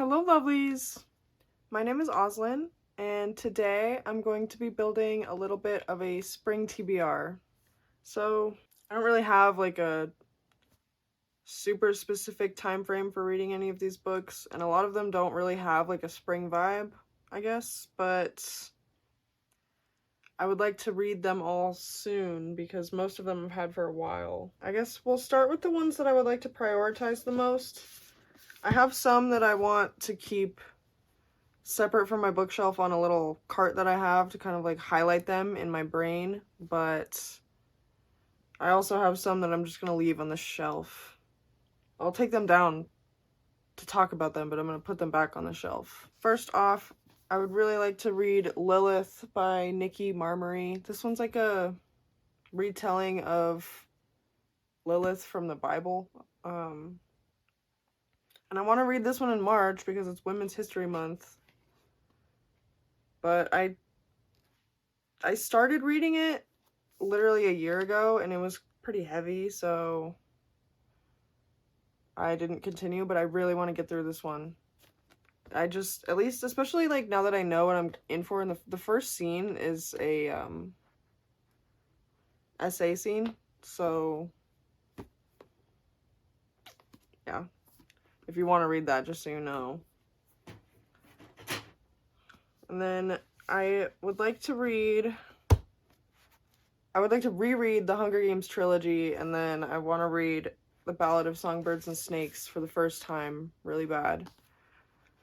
Hello, lovelies! My name is Oslin, and today I'm going to be building a little bit of a spring TBR. So, I don't really have like a super specific time frame for reading any of these books, and a lot of them don't really have like a spring vibe, I guess, but I would like to read them all soon because most of them I've had for a while. I guess we'll start with the ones that I would like to prioritize the most. I have some that I want to keep separate from my bookshelf on a little cart that I have to kind of like highlight them in my brain, but I also have some that I'm just going to leave on the shelf. I'll take them down to talk about them, but I'm going to put them back on the shelf. First off, I would really like to read Lilith by Nikki Marmory. This one's like a retelling of Lilith from the Bible. And I want to read this one in March because it's Women's History Month. But I started reading it literally a year ago and it was pretty heavy, so I didn't continue, but I really want to get through this one. I just, at least, especially like now that I know what I'm in for, and the first scene is a essay scene, so yeah, if you want to read that, just so you know. And then I would like to reread the Hunger Games trilogy, and then I want to read The Ballad of Songbirds and Snakes for the first time really bad.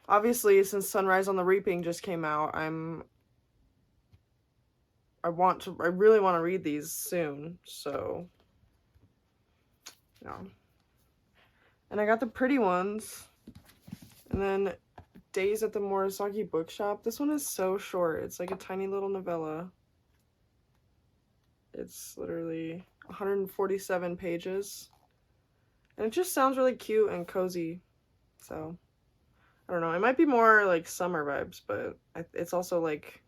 Obviously, since Sunrise on the Reaping just came out, I really want to read these soon, so yeah. And I got the pretty ones. And then Days at the Morisaki Bookshop. This one is so short. It's like a tiny little novella. It's literally 147 pages. And it just sounds really cute and cozy. So, I don't know. It might be more like summer vibes, but it's also like,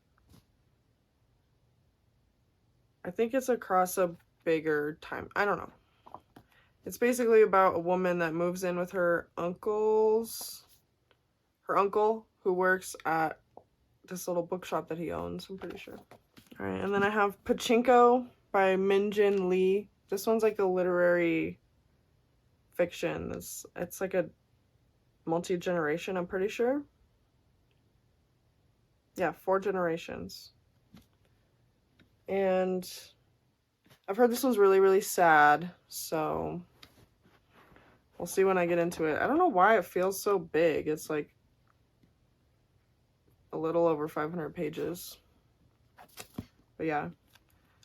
I think it's across a bigger time. I don't know. It's basically about a woman that moves in with her uncle who works at this little bookshop that he owns, I'm pretty sure. All right, and then I have Pachinko by Minjin Lee. This one's like a literary fiction. It's like a multi-generation, I'm pretty sure. Yeah, 4 generations. And I've heard this one's really, really sad, so we'll see when I get into it. I don't know why it feels so big. It's like a little over 500 pages. But yeah,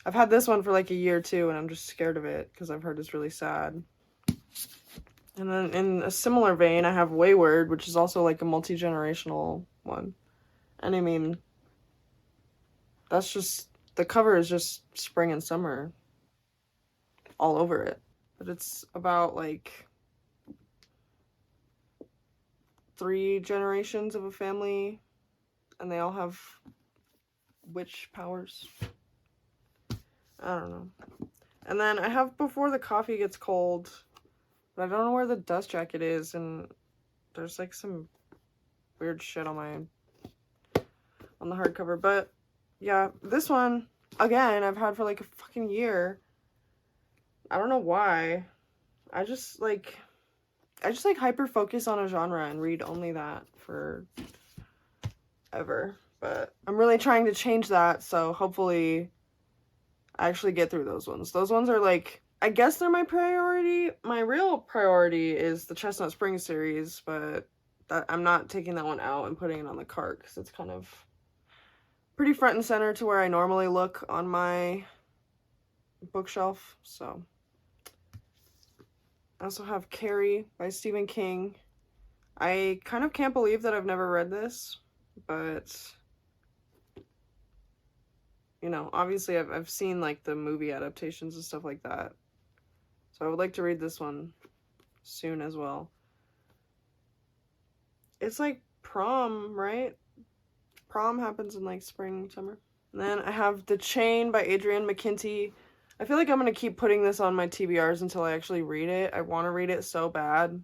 I've had this one for like a year too, and I'm just scared of it because I've heard it's really sad. And then in a similar vein, I have Wayward, which is also like a multi-generational one. And I mean, that's just, the cover is just spring and summer all over it. But it's about like 3 generations of a family, and they all have witch powers. I don't know. And then I have Before the Coffee Gets Cold, but I don't know where the dust jacket is, and there's like some weird shit on the hardcover. But yeah, this one, again, I've had for like a fucking year. I don't know why. I just like hyper focus on a genre and read only that for ever. But I'm really trying to change that, so hopefully I actually get through those ones. Those ones are like, I guess they're my priority. My real priority is the Chestnut Springs series, but I'm not taking that one out and putting it on the cart because it's kind of pretty front and center to where I normally look on my bookshelf. So I also have Carrie by Stephen King. I kind of can't believe that I've never read this, but you know, obviously I've seen like the movie adaptations and stuff like that. So I would like to read this one soon as well. It's like prom, right? Prom happens in like spring, summer. And then I have The Chain by Adrienne McKinty. I feel like I'm going to keep putting this on my TBRs until I actually read it. I want to read it so bad.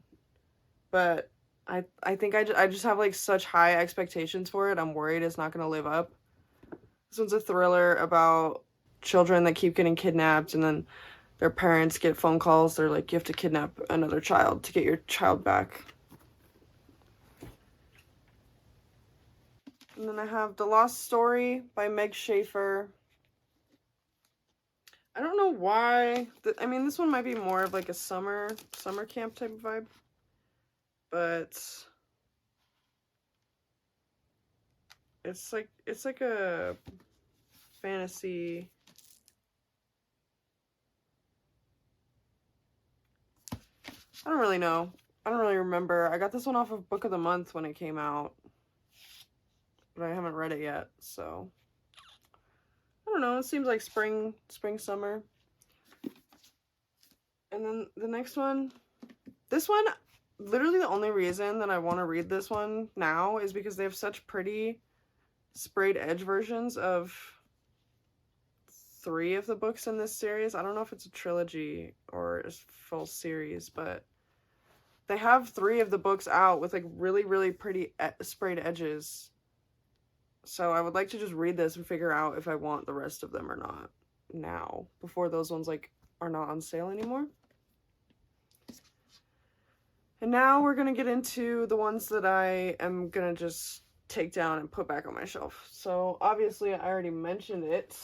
But I think I just have like such high expectations for it. I'm worried it's not going to live up. This one's a thriller about children that keep getting kidnapped, and then their parents get phone calls. They're like, you have to kidnap another child to get your child back. And then I have The Lost Story by Meg Schaefer. I don't know why. I mean, this one might be more of like a summer camp type of vibe. But it's like a fantasy. I don't really know. I don't really remember. I got this one off of Book of the Month when it came out, but I haven't read it yet, so I don't know. It seems like spring, summer. And then the next one, this one, literally the only reason that I want to read this one now is because they have such pretty sprayed edge versions of 3 of the books in this series. I don't know if it's a trilogy or a full series, but they have 3 of the books out with like really, really pretty sprayed edges. So I would like to just read this and figure out if I want the rest of them or not now, before those ones like are not on sale anymore. And now we're gonna get into the ones that I am gonna just take down and put back on my shelf. So obviously I already mentioned it.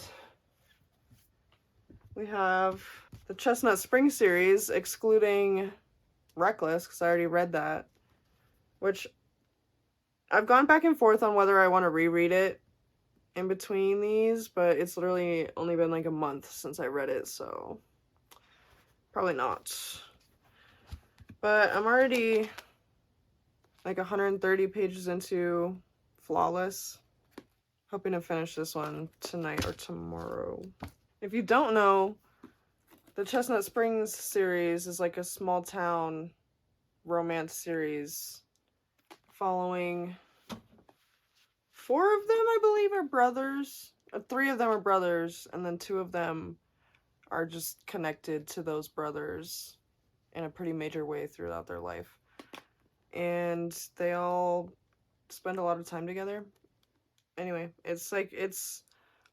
We have the Chestnut Spring series, excluding Reckless, because I already read that, which I've gone back and forth on whether I want to reread it in between these, but it's literally only been like a month since I read it, so probably not. But I'm already like 130 pages into Flawless, hoping to finish this one tonight or tomorrow. If you don't know, the Chestnut Springs series is like a small town romance series following 4 of them, I believe, are brothers. 3 of them are brothers, and then 2 of them are just connected to those brothers in a pretty major way throughout their life. And they all spend a lot of time together. Anyway, it's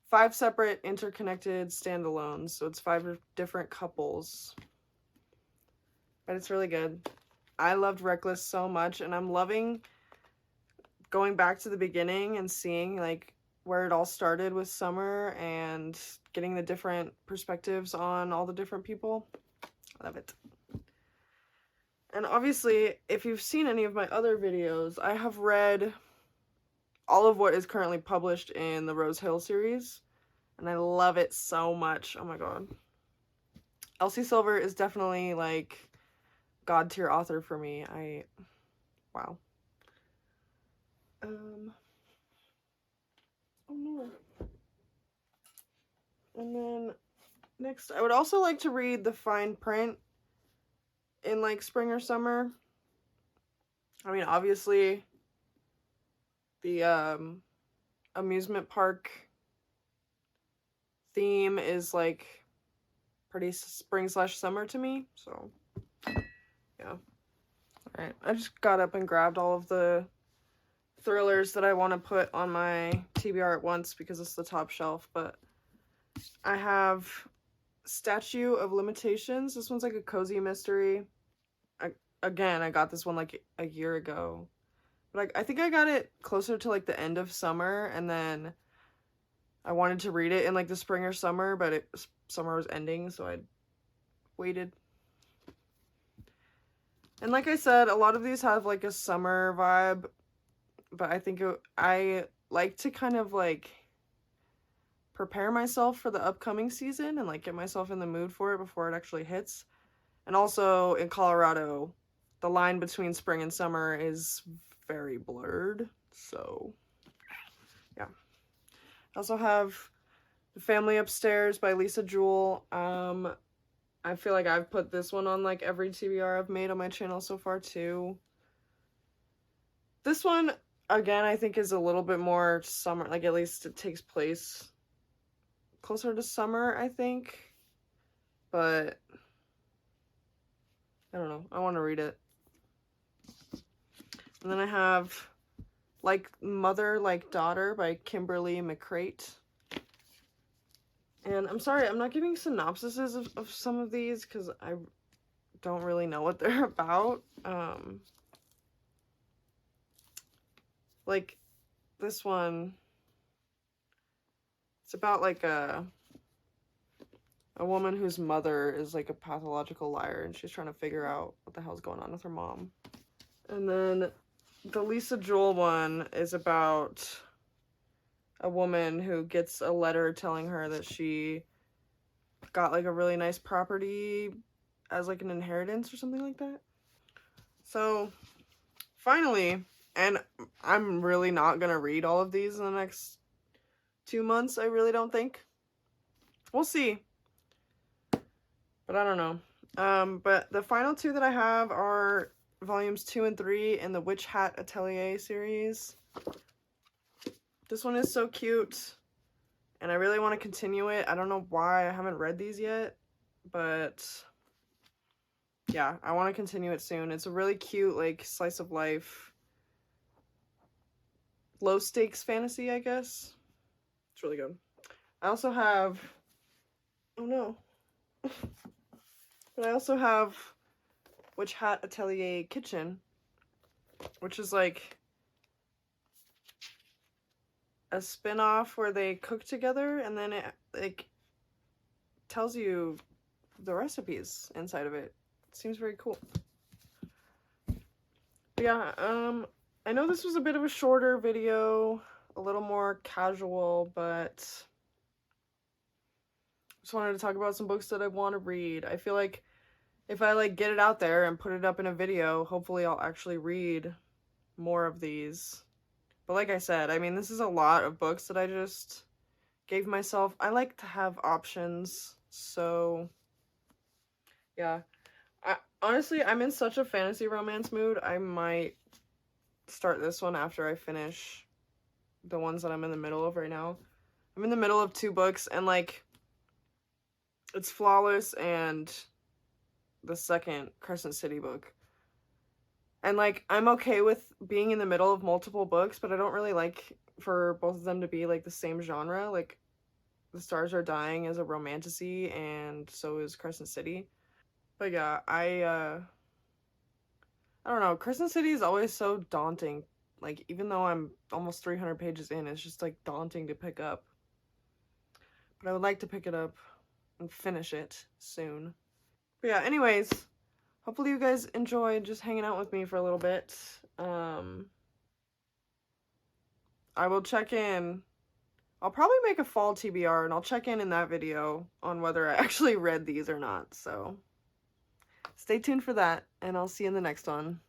5 separate interconnected standalones, so it's 5 different couples. But it's really good. I loved Reckless so much, and I'm loving going back to the beginning and seeing like where it all started with Summer and getting the different perspectives on all the different people. I love it. And obviously, if you've seen any of my other videos, I have read all of what is currently published in the Rose Hill series, and I love it so much. Oh my god. Elsie Silver is definitely like god tier author for me. Wow. Oh no. And then next, I would also like to read the fine print in like spring or summer. I mean, obviously the amusement park theme is like pretty spring/summer to me, so yeah. Alright, I just got up and grabbed all of the thrillers that I want to put on my TBR at once because it's the top shelf, but I have Statue of Limitations. This one's like a cozy mystery. Again, I got this one like a year ago, but I think I got it closer to like the end of summer, and then I wanted to read it in like the spring or summer, but summer was ending, so I waited. And like I said, a lot of these have like a summer vibe, but I think I like to kind of like prepare myself for the upcoming season and like get myself in the mood for it before it actually hits. And also in Colorado, the line between spring and summer is very blurred, so yeah. I also have The Family Upstairs by Lisa Jewell. I feel like I've put this one on like every TBR I've made on my channel so far too. This one, again, I think is a little bit more summer, like at least it takes place closer to summer, I think. But I don't know, I want to read it. And then I have Like Mother, Like Daughter by Kimberly McCreight. And I'm sorry, I'm not giving synopsises of some of these because I don't really know what they're about. Like this one, it's about like a woman whose mother is like a pathological liar and she's trying to figure out what the hell's going on with her mom. And then the Lisa Joel one is about a woman who gets a letter telling her that she got like a really nice property as like an inheritance or something like that. So finally, and I'm really not gonna read all of these in the next 2 months, I really don't think. We'll see. But I don't know. But the final two that I have are volumes 2 and 3 in the Witch Hat Atelier series. This one is so cute, and I really want to continue it. I don't know why I haven't read these yet, but yeah, I want to continue it soon. It's a really cute, like, slice of life, low stakes fantasy, I guess. It's really good. I also have, oh no, but I also have Witch Hat Atelier Kitchen, which is like a spin-off where they cook together and then it like tells you the recipes inside of it. It seems very cool. But yeah, I know this was a bit of a shorter video, a little more casual, but just wanted to talk about some books that I want to read. I feel like if I like get it out there and put it up in a video, hopefully I'll actually read more of these. But like I said, I mean, this is a lot of books that I just gave myself. I like to have options, so yeah. Honestly, I'm in such a fantasy romance mood, I might start this one after I finish the ones that I'm in the middle of right now. I'm in the middle of 2 books, and like, it's Flawless and the second Crescent City book. And like, I'm okay with being in the middle of multiple books, but I don't really like for both of them to be like the same genre. Like, The Stars Are Dying is a romantasy, and so is Crescent City. But yeah, I don't know. Crescent City is always so daunting. Like, even though I'm almost 300 pages in, it's just like daunting to pick up. But I would like to pick it up and finish it soon. But yeah, anyways, hopefully you guys enjoyed just hanging out with me for a little bit. I will check in. I'll probably make a fall TBR and I'll check in that video on whether I actually read these or not. So stay tuned for that, and I'll see you in the next one.